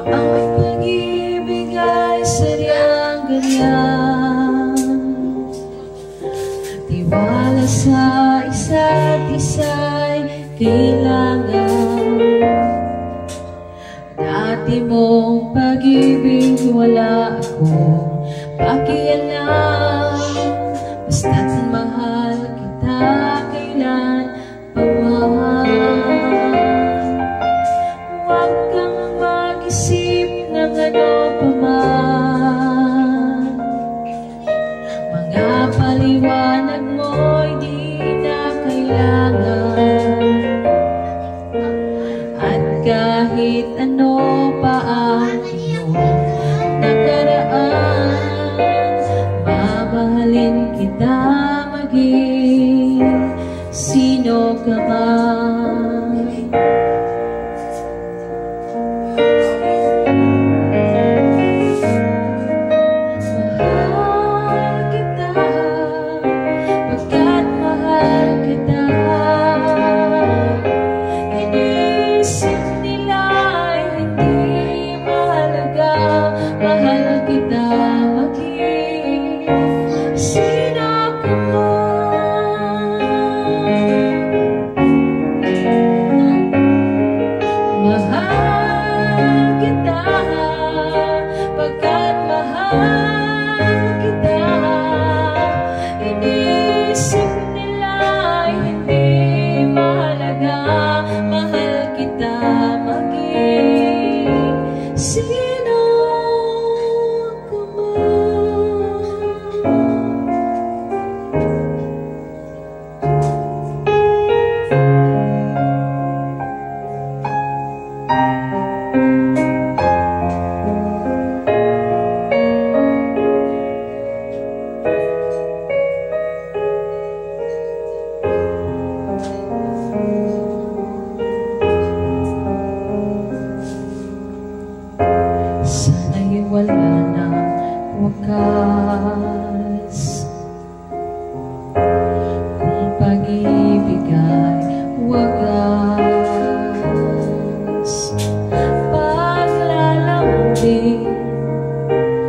Ang pag-ibig ay sadyang ganyan, tiwala sa isa't isa'y kailangan. Dati mong pag-ibig wala akong pakialam, basta't mahal kita kailan pa man. Huwag kang mag-isip ng ano pa man, mga paliwanag mo'y di na kailangan. At kahit ano pa ang iyong nakaraan, mamahalin kita maging sino ka man. Sana'y wala nang wakas, kung pag-ibig ay wagas. Paglalambing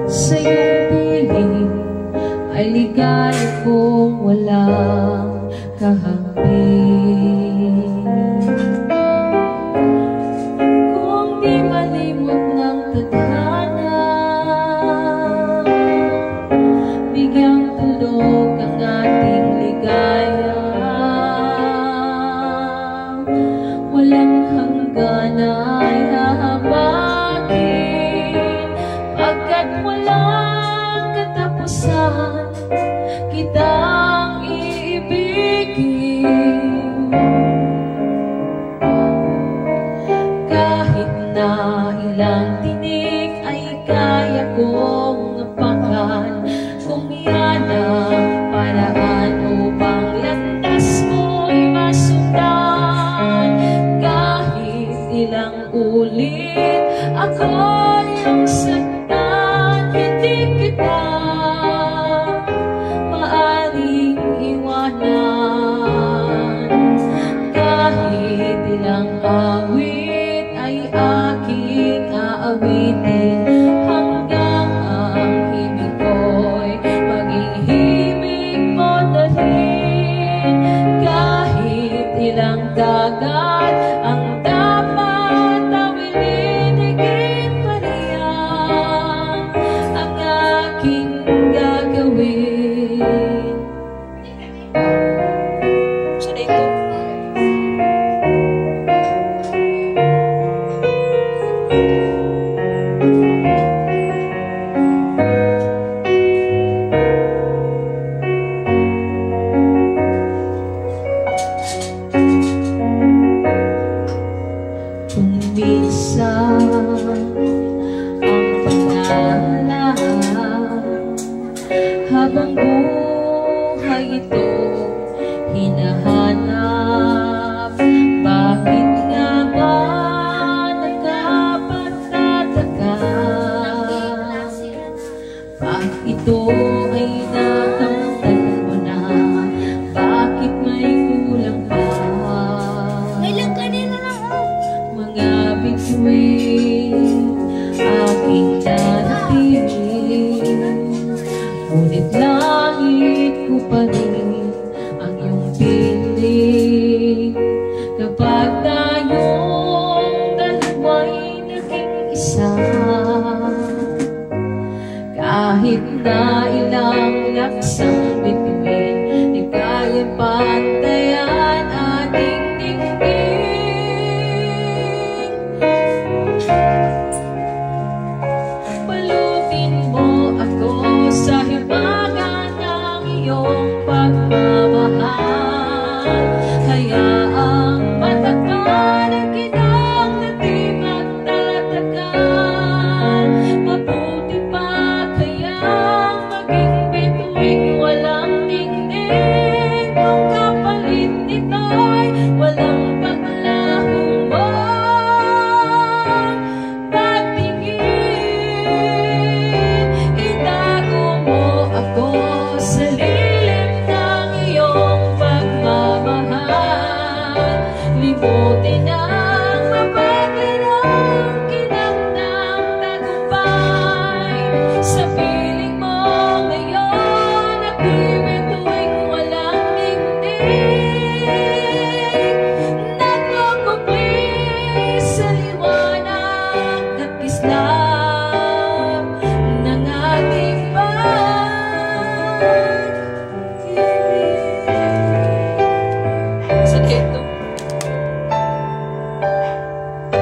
sa iyong piling ay ligaya kung walang kahambing. Kung di malimot ng tadhana, bigyang tulog ang ating ligaya. Walang hanggan ay hahabakin, pagkat walang katapusan kitang iibigin. Kahit na ilang tinig ay kaya kong apakan, kung yan ang paraan upang landas mo'y masundan. Kahit ilang ulit ako'y saktan, hindi kita maaring iwanan. Kahit ilang awit ay aking aawitin, hanggang ang himig ko'y maging himig mo na rin. Kahit ilang dagat ang dapat tawilin, higit pa riyan ang aking gagawin. Siya na ito. Kung minsan ang pangalaman habang buhay ito hinahanap, bakit nga ba nagkapagtataka? Bakit ito ay nakamtan mo na? Bakit may kulang pa? Mga bituin kahit na ilang laksang